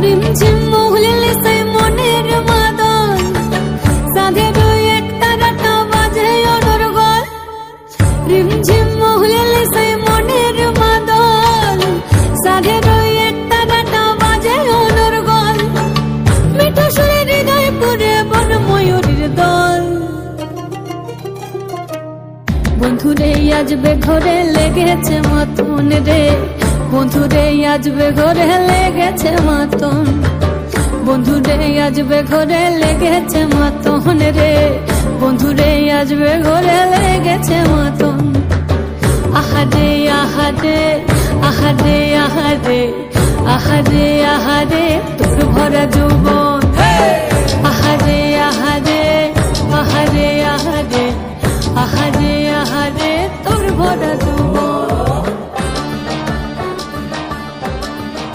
রিমঝিম মহুলিলে সে মনের মাদল সাধের এক তারাটা বাজে অনর্গল রিমঝিম মহুলিলে সে মনের মাদল সাধের এক তারাটা বাজে অনর্গল মিঠা সুরে হৃদয় পুরে বন ময়ূরীর দল বন্ধুরে আজবে ঘরে লেগেছে মতন রে বন্ধুরে আজবে ঘরে লেগেছে মতন বন্ধুরে আজবে ঘরে লেগেছে মতন রে বন্ধুরে আজবে ঘরে লেগেছে মতন আহারে আহারে আহারে আহারে আহারে আহারে তোর ভরা যৌবন আহারে আহারে আহারে আহারে আহারে আহারে তোর ভরা যৌবন